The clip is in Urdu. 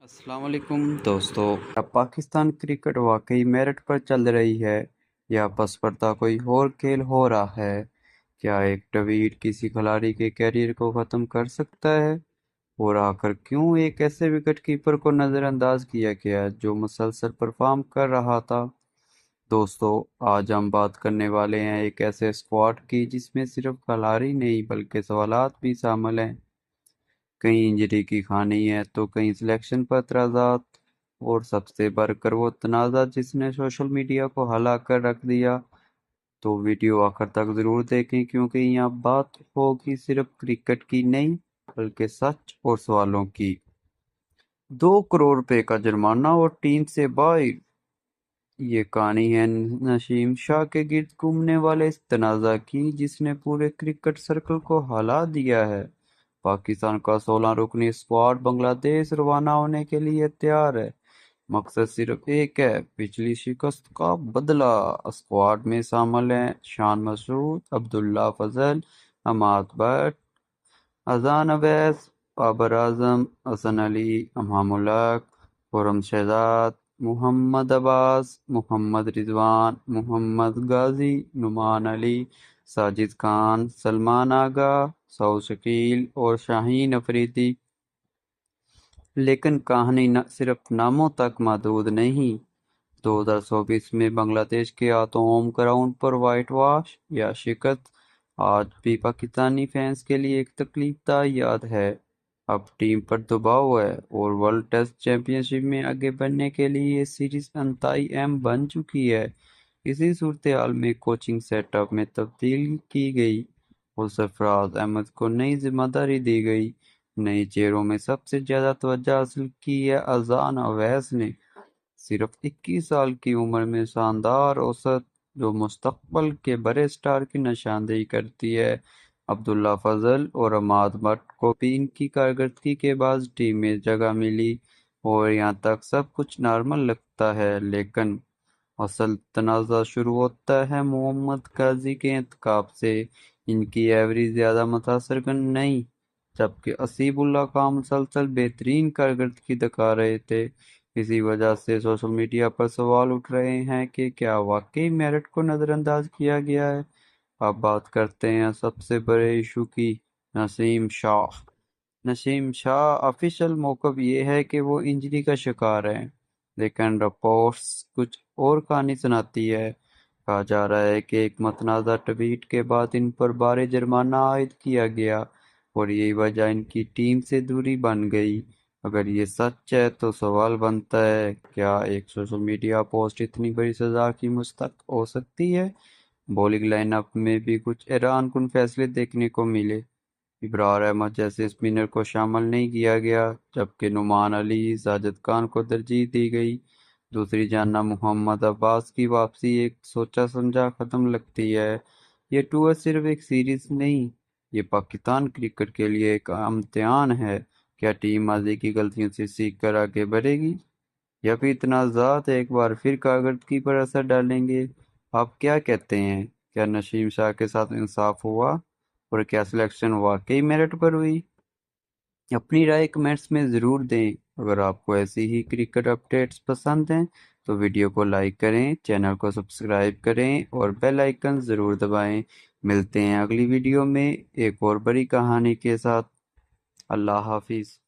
السلام علیکم دوستو، کیا پاکستان کرکٹ واقعی میرٹ پر چل رہی ہے یا پس پردہ کوئی اور کھیل ہو رہا ہے؟ کیا ایک ٹویٹ کسی کھلاڑی کے کیریئر کو ختم کر سکتا ہے؟ اور آخر کیوں ایک ایسے وکٹ کیپر کو نظر انداز کیا گیا جو مسلسل پرفارم کر رہا تھا؟ دوستو، آج ہم بات کرنے والے ہیں ایک ایسے اسکواڈ کی جس میں صرف کھلاڑی نہیں بلکہ سوالات بھی شامل ہیں۔ کہیں انجری کی کہانی ہے تو کہیں سلیکشن پر اعتراضات، اور سب سے بڑھ کر وہ تنازع جس نے سوشل میڈیا کو ہلا کر رکھ دیا۔ تو ویڈیو آخر تک ضرور دیکھیں کیونکہ یہاں بات ہوگی صرف کرکٹ کی نہیں بلکہ سچ اور سوالوں کی۔ 2 کروڑ روپے کا جرمانہ اور ٹیم سے باہر، یہ کہانی ہے نسیم شاہ کے گرد گھومنے والے اس تنازع کی جس نے پورے کرکٹ سرکل کو ہلا دیا ہے۔ پاکستان کا 16 رکنی اسکواڈ بنگلہ دیش روانہ ہونے کے لیے تیار ہے۔ مقصد صرف ایک ہے، پچھلی شکست کا بدلہ۔ اسکواڈ میں شامل ہیں شان مسعود، عبداللہ فضل، عماد بٹ، اذان اویس، بابر اعظم، حسن علی، امام الحق، خرم شہزاد، محمد عباس، محمد رضوان، محمد غازی، نعمان علی، ساجد خان، سلمان آغا، سعود شکیل اور شاہین افریدی۔ لیکن کہانی صرف ناموں تک محدود نہیں۔ 2024 میں بنگلہ دیش کے ہاتھوں ہوم گراؤنڈ پر وائٹ واش یا شکست آج بھی پاکستانی فینس کے لیے ایک تکلیف دہ یاد ہے۔ اب ٹیم پر دباؤ ہے اور ورلڈ ٹیسٹ چیمپئن شپ میں آگے بڑھنے کے لیے یہ سیریز انتہائی اہم بن چکی ہے۔ اسی صورتحال میں کوچنگ سیٹ اپ میں تبدیلی کی گئی اور سرفراز احمد کو نئی ذمہ داری دی گئی۔ نئے چہروں میں سب سے زیادہ توجہ حاصل کی ہے اذان اویس نے۔ صرف 21 سال کی عمر میں شاندار اوسط جو مستقبل کے بڑے سٹار کی نشاندہی کرتی ہے۔ عبداللہ فضل اور عماد بٹ کو بھی ان کی کارکردگی کے بعد ٹیم میں جگہ ملی اور یہاں تک سب کچھ نارمل لگتا ہے، لیکن اصل تنازع شروع ہوتا ہے محمد غازی کے انتخاب سے۔ ان کی ایوریج زیادہ متاثر کن نہیں، جبکہ اسیب اللہ خان مسلسل بہترین کارکردگی دکھا رہے تھے۔ اسی وجہ سے سوشل میڈیا پر سوال اٹھ رہے ہیں کہ کیا واقعی میرٹ کو نظر انداز کیا گیا ہے؟ اب بات کرتے ہیں سب سے بڑے ایشو کی، نسیم شاہ۔ نسیم شاہ آفیشیل موقف یہ ہے کہ وہ انجری کا شکار ہیں، لیکن رپورٹس کچھ اور کہانی سناتی ہے۔ کہا جا رہا ہے کہ ایک متنازع ٹویٹ کے بعد ان پر بھاری جرمانہ عائد کیا گیا اور یہی وجہ ان کی ٹیم سے دوری بن گئی۔ اگر یہ سچ ہے تو سوال بنتا ہے، کیا ایک سوشل میڈیا پوسٹ اتنی بڑی سزا کی مستحق ہو سکتی ہے؟ بولنگ لائن اپ میں بھی کچھ حیران کن فیصلے دیکھنے کو ملے۔ ابرار احمد جیسے اسپنر کو شامل نہیں کیا گیا، جبکہ نعمان علی، ساجد خان کو ترجیح دی گئی۔ دوسری جانب محمد عباس کی واپسی ایک سوچا سمجھا قدم لگتی ہے۔ یہ ٹور صرف ایک سیریز نہیں، یہ پاکستان کرکٹ کے لیے ایک امتحان ہے۔ کیا ٹیم ماضی کی غلطیوں سے سیکھ کر آگے بڑھے گی یا پھر تنازعات ایک بار پھر کارکردگی پر اثر ڈالیں گے؟ آپ کیا کہتے ہیں؟ کیا نسیم شاہ کے ساتھ انصاف ہوا اور کیا سلیکشن واقعی میرٹ پر ہوئی؟ اپنی رائے کمنٹس میں ضرور دیں۔ اگر آپ کو ایسی ہی کرکٹ اپڈیٹس پسند ہیں تو ویڈیو کو لائک کریں، چینل کو سبسکرائب کریں اور بیل آئیکن ضرور دبائیں۔ ملتے ہیں اگلی ویڈیو میں ایک اور بڑی کہانی کے ساتھ۔ اللہ حافظ۔